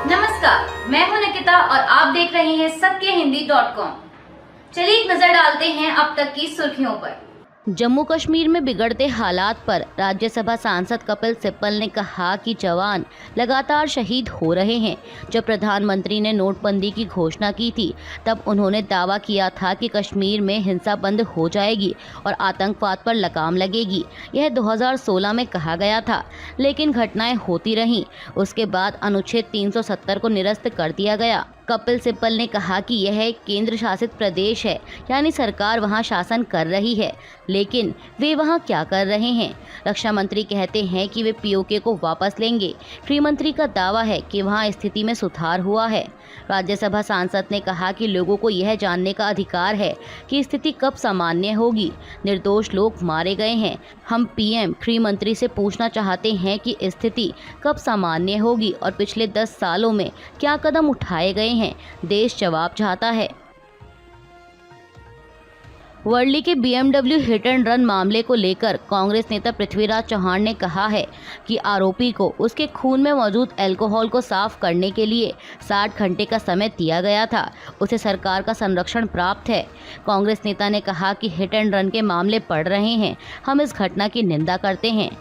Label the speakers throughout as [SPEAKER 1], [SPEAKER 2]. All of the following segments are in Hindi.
[SPEAKER 1] नमस्कार, मैं हूं निकिता और आप देख रहे हैं सत्यहिंदी.com। चलिए एक नजर डालते हैं अब तक की सुर्खियों पर।
[SPEAKER 2] जम्मू कश्मीर में बिगड़ते हालात पर राज्यसभा सांसद कपिल सिब्बल ने कहा कि जवान लगातार शहीद हो रहे हैं। जब प्रधानमंत्री ने नोटबंदी की घोषणा की थी तब उन्होंने दावा किया था कि कश्मीर में हिंसा बंद हो जाएगी और आतंकवाद पर लगाम लगेगी। यह 2016 में कहा गया था, लेकिन घटनाएं होती रहीं। उसके बाद अनुच्छेद 370 को निरस्त कर दिया गया। कपिल सिब्बल ने कहा कि यह एक केंद्र शासित प्रदेश है, यानी सरकार वहां शासन कर रही है, लेकिन वे वहां क्या कर रहे हैं? रक्षा मंत्री कहते हैं कि वे पीओके को वापस लेंगे। गृह मंत्री का दावा है कि वहां स्थिति में सुधार हुआ है। राज्यसभा सांसद ने कहा कि लोगों को यह जानने का अधिकार है कि स्थिति कब सामान्य होगी। निर्दोष लोग मारे गए हैं। हम पीएम गृह मंत्री से पूछना चाहते हैं कि स्थिति कब सामान्य होगी और पिछले 10 सालों में क्या कदम उठाए गए हैं। देश जवाब चाहता है। वर्ली के BMW हिट एंड रन मामले को लेकर कांग्रेस नेता पृथ्वीराज चौहान ने कहा है कि आरोपी को उसके खून में मौजूद अल्कोहल को साफ करने के लिए 60 घंटे का समय दिया गया था। उसे सरकार का संरक्षण प्राप्त है। कांग्रेस नेता ने कहा कि हिट एंड रन के मामले बढ़ रहे हैं। हम इस घटना की निंदा करते हैं।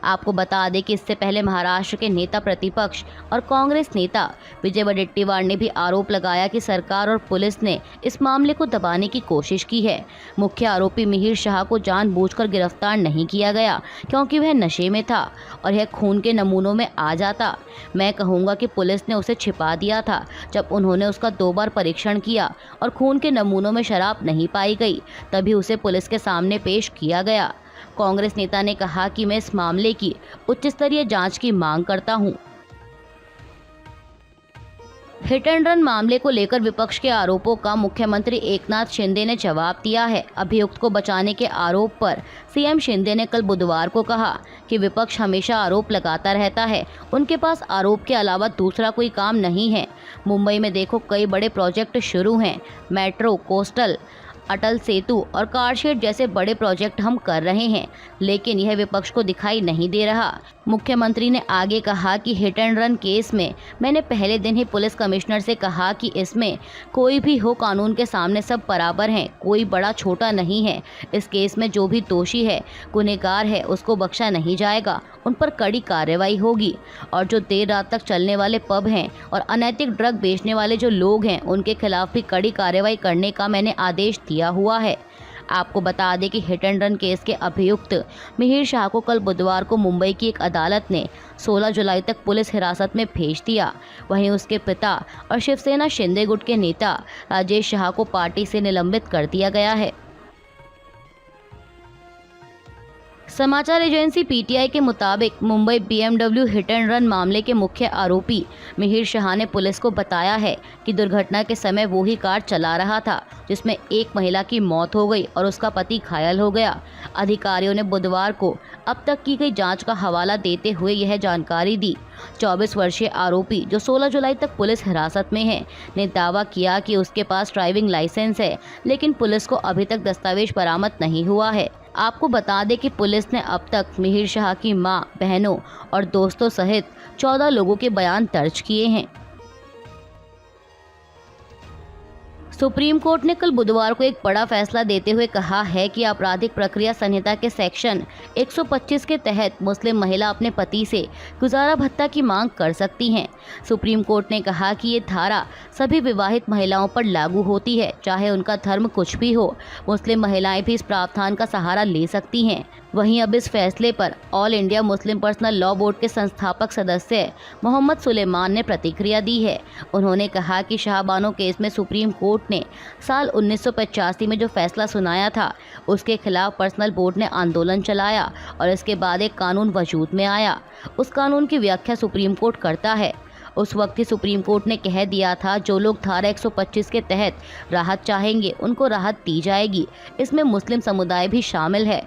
[SPEAKER 2] आपको बता दें कि इससे पहले महाराष्ट्र के नेता प्रतिपक्ष और कांग्रेस नेता विजय वडेट्टीवार ने भी आरोप लगाया कि सरकार और पुलिस ने इस मामले को दबाने की कोशिश की है। मुख्य आरोपी मिहिर शाह को जानबूझकर गिरफ्तार नहीं किया गया क्योंकि वह नशे में था और यह खून के नमूनों में आ जाता। मैं कहूँगा कि पुलिस ने उसे छिपा दिया था। जब उन्होंने उसका 2 बार परीक्षण किया और खून के नमूनों में शराब नहीं पाई गई, तभी उसे पुलिस के सामने पेश किया गया। कांग्रेस नेता ने कहा कि मैं इस मामले की उच्च स्तरीय जांच की मांग करता हूं। हिट एंड रन मामले को लेकर विपक्ष के आरोपों का मुख्यमंत्री एकनाथ शिंदे ने जवाब दिया है। अभियुक्त को बचाने के आरोप पर सीएम शिंदे ने कल बुधवार को कहा कि विपक्ष हमेशा आरोप लगाता रहता है, उनके पास आरोप के अलावा दूसरा कोई काम नहीं है। मुंबई में देखो, कई बड़े प्रोजेक्ट शुरू हैं। मेट्रो, कोस्टल, अटल सेतु और कारशेड जैसे बड़े प्रोजेक्ट हम कर रहे हैं, लेकिन यह विपक्ष को दिखाई नहीं दे रहा। मुख्यमंत्री ने आगे कहा कि हिट एंड रन केस में मैंने पहले दिन ही पुलिस कमिश्नर से कहा कि इसमें कोई भी हो, कानून के सामने सब बराबर हैं, कोई बड़ा छोटा नहीं है। इस केस में जो भी दोषी है, गुनहगार है, उसको बख्शा नहीं जाएगा। उन पर कड़ी कार्रवाई होगी और जो देर रात तक चलने वाले पब हैं और अनैतिक ड्रग बेचने वाले जो लोग हैं, उनके खिलाफ भी कड़ी कार्रवाई करने का मैंने आदेश दिया हुआ है। आपको बता दें कि हिट एंड रन केस के अभियुक्त मिहिर शाह को कल बुधवार को मुंबई की एक अदालत ने 16 जुलाई तक पुलिस हिरासत में भेज दिया। वहीं उसके पिता और शिवसेना शिंदे गुट के नेता राजेश शाह को पार्टी से निलंबित कर दिया गया है। समाचार एजेंसी पीटीआई के मुताबिक Mumbai BMW hit and run मामले के मुख्य आरोपी मिहिर शाह ने पुलिस को बताया है कि दुर्घटना के समय वो ही कार चला रहा था जिसमें एक महिला की मौत हो गई और उसका पति घायल हो गया। अधिकारियों ने बुधवार को अब तक की गई जांच का हवाला देते हुए यह जानकारी दी। 24 वर्षीय आरोपी, जो 16 जुलाई तक पुलिस हिरासत में है, ने दावा किया कि उसके पास ड्राइविंग लाइसेंस है, लेकिन पुलिस को अभी तक दस्तावेज बरामद नहीं हुआ है। आपको बता दें कि पुलिस ने अब तक मिहिर शाह की मां, बहनों और दोस्तों सहित 14 लोगों के बयान दर्ज किए हैं। सुप्रीम कोर्ट ने कल बुधवार को एक बड़ा फैसला देते हुए कहा है कि आपराधिक प्रक्रिया संहिता के सेक्शन 125 के तहत मुस्लिम महिला अपने पति से गुजारा भत्ता की मांग कर सकती हैं। सुप्रीम कोर्ट ने कहा कि ये धारा सभी विवाहित महिलाओं पर लागू होती है, चाहे उनका धर्म कुछ भी हो। मुस्लिम महिलाएं भी इस प्रावधान का सहारा ले सकती हैं। वहीं अब इस फैसले पर all India Muslim personal law board के संस्थापक सदस्य मोहम्मद सुलेमान ने प्रतिक्रिया दी है। उन्होंने कहा कि शाहबानो केस में सुप्रीम कोर्ट ने साल 1985 में जो फैसला सुनाया था, उसके खिलाफ पर्सनल बोर्ड ने आंदोलन चलाया और इसके बाद एक कानून वजूद में आया। उस कानून की व्याख्या सुप्रीम कोर्ट करता है। उस वक्त ही सुप्रीम कोर्ट ने कह दिया था, जो लोग धारा 125 के तहत राहत चाहेंगे उनको राहत दी जाएगी। इसमें मुस्लिम समुदाय भी शामिल है।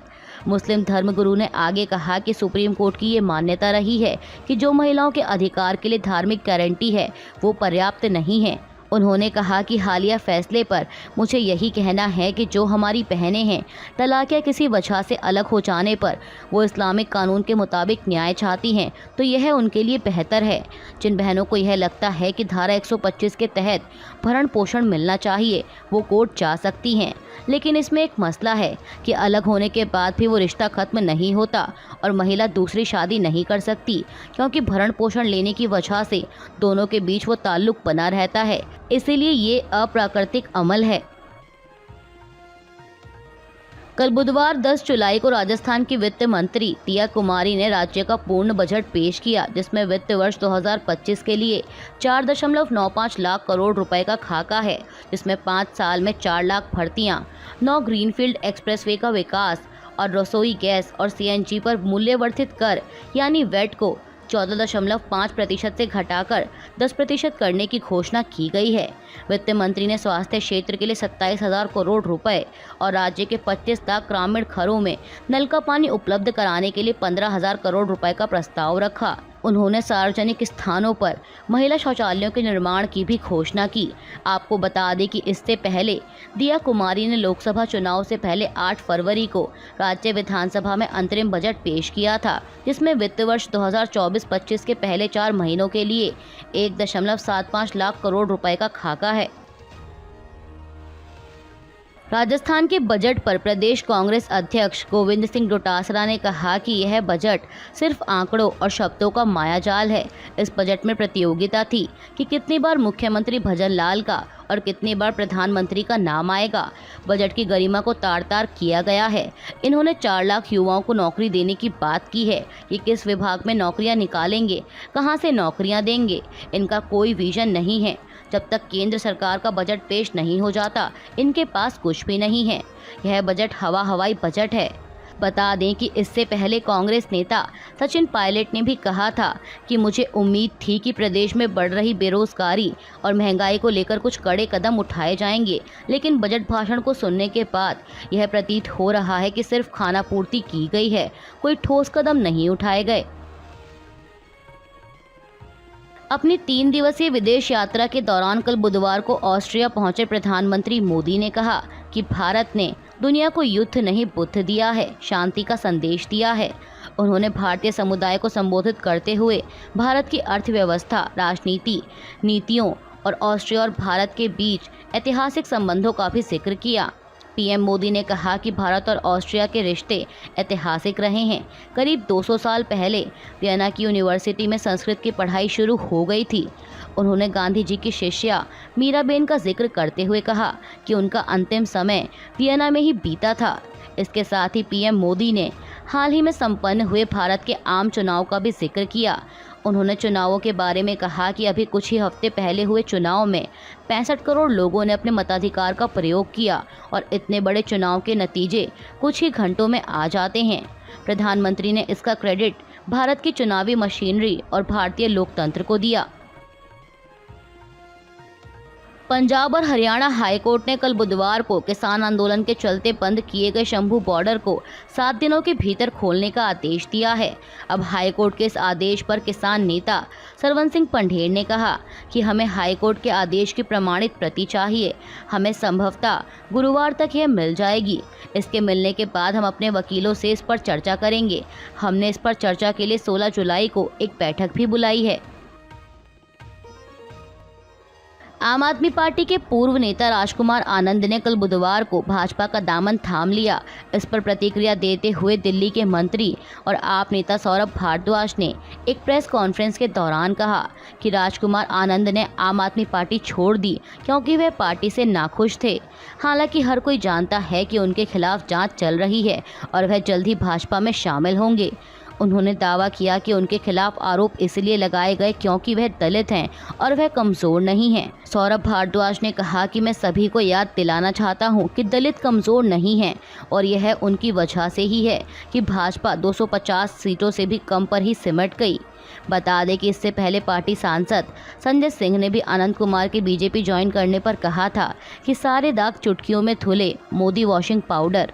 [SPEAKER 2] मुस्लिम धर्मगुरु ने आगे कहा कि सुप्रीम कोर्ट की ये मान्यता रही है कि जो महिलाओं के अधिकार के लिए धार्मिक गारंटी है वो पर्याप्त नहीं है। उन्होंने कहा कि हालिया फैसले पर मुझे यही कहना है कि जो हमारी बहनें हैं, तलाक या किसी वजह से अलग हो जाने पर वो इस्लामिक कानून के मुताबिक न्याय चाहती हैं तो यह उनके लिए बेहतर है। जिन बहनों को यह लगता है कि धारा 125 के तहत भरण पोषण मिलना चाहिए वो कोर्ट जा सकती हैं, लेकिन इसमें एक मसला है कि अलग होने के बाद भी वो रिश्ता खत्म नहीं होता और महिला दूसरी शादी नहीं कर सकती, क्योंकि भरण पोषण लेने की वजह से दोनों के बीच वो ताल्लुक बना रहता है, इसीलिए ये अप्राकृतिक अमल है। कल बुधवार 10 जुलाई को राजस्थान की वित्त मंत्री दिया कुमारी ने राज्य का पूर्ण बजट पेश किया, जिसमें वित्त वर्ष 2025 के लिए 4.95 लाख करोड़ रुपए का खाका है, जिसमें 5 साल में 4 लाख भर्तियां, 9 ग्रीनफील्ड एक्सप्रेसवे का विकास और रसोई गैस और सीएनजी पर मूल्यवर्धित कर यानी वैट को 14.5% से घटाकर 10% करने की घोषणा की गई है। वित्त मंत्री ने स्वास्थ्य क्षेत्र के लिए 27,000 करोड़ रुपए और राज्य के 25 लाख ग्रामीण घरों में नल का पानी उपलब्ध कराने के लिए 15,000 करोड़ रुपए का प्रस्ताव रखा। उन्होंने सार्वजनिक स्थानों पर महिला शौचालयों के निर्माण की भी घोषणा की। आपको बता दें कि इससे पहले दिया कुमारी ने लोकसभा चुनाव से पहले 8 फरवरी को राज्य विधानसभा में अंतरिम बजट पेश किया था, जिसमें वित्त वर्ष 2024-25 के पहले 4 महीनों के लिए 1.75 लाख करोड़ रुपए का खाका है। राजस्थान के बजट पर प्रदेश कांग्रेस अध्यक्ष गोविंद सिंह डोटासरा ने कहा कि यह बजट सिर्फ आंकड़ों और शब्दों का मायाजाल है। इस बजट में प्रतियोगिता थी कि कितनी बार मुख्यमंत्री भजन लाल का और कितनी बार प्रधानमंत्री का नाम आएगा। बजट की गरिमा को तार-तार किया गया है। इन्होंने 4 लाख युवाओं को नौकरी देने की बात की है। ये किस विभाग में नौकरियां निकालेंगे, कहां से नौकरियां देंगे, इनका कोई विजन नहीं है। जब तक केंद्र सरकार का बजट पेश नहीं हो जाता, इनके पास कुछ भी नहीं है। यह बजट हवाई बजट है। बता दें कि इससे पहले कांग्रेस नेता सचिन पायलट ने भी कहा था कि मुझे उम्मीद थी कि प्रदेश में बढ़ रही बेरोजगारी और महंगाई को लेकर कुछ कड़े कदम उठाए जाएंगे, लेकिन बजट भाषण को सुनने के बाद यह प्रतीत हो रहा है कि सिर्फ खानापूर्ति की गई है, कोई ठोस कदम नहीं उठाए गए। अपनी 3 दिवसीय विदेश यात्रा के दौरान कल बुधवार को ऑस्ट्रिया पहुंचे प्रधानमंत्री मोदी ने कहा कि भारत ने दुनिया को युद्ध नहीं बुद्ध दिया है, शांति का संदेश दिया है। उन्होंने भारतीय समुदाय को संबोधित करते हुए भारत की अर्थव्यवस्था, राजनीति, नीतियों और ऑस्ट्रिया और भारत के बीच ऐतिहासिक संबंधों का भी जिक्र किया। पीएम मोदी ने कहा कि भारत और ऑस्ट्रिया के रिश्ते ऐतिहासिक रहे हैं। करीब 200 साल पहले वियना की यूनिवर्सिटी में संस्कृत की पढ़ाई शुरू हो गई थी। उन्होंने गांधी जी की शिष्या मीराबेन का जिक्र करते हुए कहा कि उनका अंतिम समय वियना में ही बीता था। इसके साथ ही पीएम मोदी ने हाल ही में संपन्न हुए भारत के आम चुनाव का भी जिक्र किया। उन्होंने चुनावों के बारे में कहा कि अभी कुछ ही हफ्ते पहले हुए चुनाव में 65 करोड़ लोगों ने अपने मताधिकार का प्रयोग किया और इतने बड़े चुनाव के नतीजे कुछ ही घंटों में आ जाते हैं। प्रधानमंत्री ने इसका क्रेडिट भारत की चुनावी मशीनरी और भारतीय लोकतंत्र को दिया। पंजाब और हरियाणा हाईकोर्ट ने कल बुधवार को किसान आंदोलन के चलते बंद किए गए शंभू बॉर्डर को 7 दिनों के भीतर खोलने का आदेश दिया है। अब हाईकोर्ट के इस आदेश पर किसान नेता सरवन सिंह पंढेर ने कहा कि हमें हाईकोर्ट के आदेश की प्रमाणित प्रति चाहिए। हमें संभवतः गुरुवार तक यह मिल जाएगी। इसके मिलने के बाद हम अपने वकीलों से इस पर चर्चा करेंगे। हमने इस पर चर्चा के लिए 16 जुलाई को एक बैठक भी बुलाई है। आम आदमी पार्टी के पूर्व नेता राजकुमार आनंद ने कल बुधवार को भाजपा का दामन थाम लिया। इस पर प्रतिक्रिया देते हुए दिल्ली के मंत्री और आप नेता सौरभ भारद्वाज ने एक प्रेस कॉन्फ्रेंस के दौरान कहा कि राजकुमार आनंद ने आम आदमी पार्टी छोड़ दी क्योंकि वे पार्टी से नाखुश थे। हालांकि हर कोई जानता है कि उनके खिलाफ जांच चल रही है और वह जल्द ही भाजपा में शामिल होंगे। उन्होंने दावा किया कि उनके खिलाफ आरोप इसलिए लगाए गए क्योंकि वह दलित हैं और वह कमज़ोर नहीं हैं। सौरभ भारद्वाज ने कहा कि मैं सभी को याद दिलाना चाहता हूं कि दलित कमज़ोर नहीं हैं और यह उनकी वजह से ही है कि भाजपा 250 सीटों से भी कम पर ही सिमट गई। बता दें कि इससे पहले पार्टी सांसद संजय सिंह ने भी अनंत कुमार के बीजेपी ज्वाइन करने पर कहा था कि सारे दाग चुटकियों में धुले, मोदी वॉशिंग पाउडर।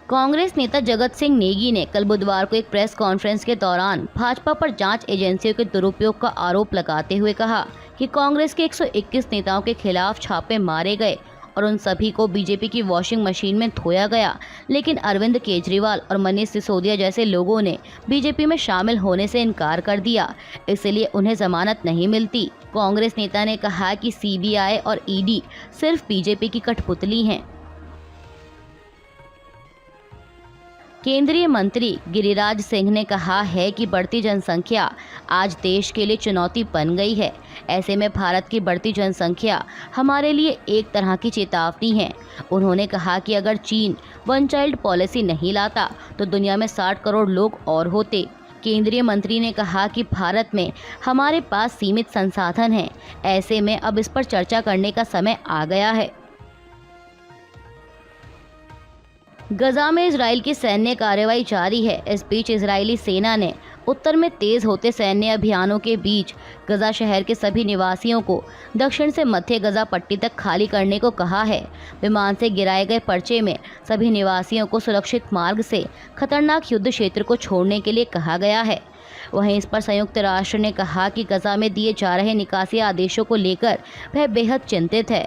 [SPEAKER 2] कांग्रेस नेता जगत सिंह नेगी ने कल बुधवार को एक प्रेस कॉन्फ्रेंस के दौरान भाजपा पर जांच एजेंसियों के दुरुपयोग का आरोप लगाते हुए कहा कि कांग्रेस के 121 नेताओं के खिलाफ छापे मारे गए और उन सभी को बीजेपी की वॉशिंग मशीन में धोया गया, लेकिन अरविंद केजरीवाल और मनीष सिसोदिया जैसे लोगों ने बीजेपी में शामिल होने से इनकार कर दिया, इसलिए उन्हें जमानत नहीं मिलती। कांग्रेस नेता ने कहा कि सीबीआई और ईडी सिर्फ बीजेपी की कठपुतली हैं। केंद्रीय मंत्री गिरिराज सिंह ने कहा है कि बढ़ती जनसंख्या आज देश के लिए चुनौती बन गई है। ऐसे में भारत की बढ़ती जनसंख्या हमारे लिए एक तरह की चेतावनी है। उन्होंने कहा कि अगर चीन वन चाइल्ड पॉलिसी नहीं लाता तो दुनिया में 60 करोड़ लोग और होते। केंद्रीय मंत्री ने कहा कि भारत में हमारे पास सीमित संसाधन हैं, ऐसे में अब इस पर चर्चा करने का समय आ गया है। गजा में इजराइल की सैन्य कार्रवाई जारी है। इस बीच इजरायली सेना ने उत्तर में तेज होते सैन्य अभियानों के बीच गजा शहर के सभी निवासियों को दक्षिण से मध्य गजा पट्टी तक खाली करने को कहा है। विमान से गिराए गए पर्चे में सभी निवासियों को सुरक्षित मार्ग से खतरनाक युद्ध क्षेत्र को छोड़ने के लिए कहा गया है। वहीं इस पर संयुक्त राष्ट्र ने कहा कि गजा में दिए जा रहे निकासी आदेशों को लेकर वह बेहद चिंतित है।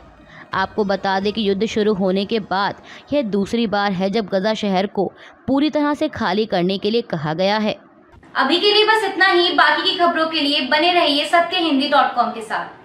[SPEAKER 2] आपको बता दें कि युद्ध शुरू होने के बाद यह दूसरी बार है जब गजा शहर को पूरी तरह से खाली करने के लिए कहा गया है।
[SPEAKER 1] अभी के लिए बस इतना ही। बाकी की खबरों के लिए बने रहिए सत्यहिंदी.com के साथ।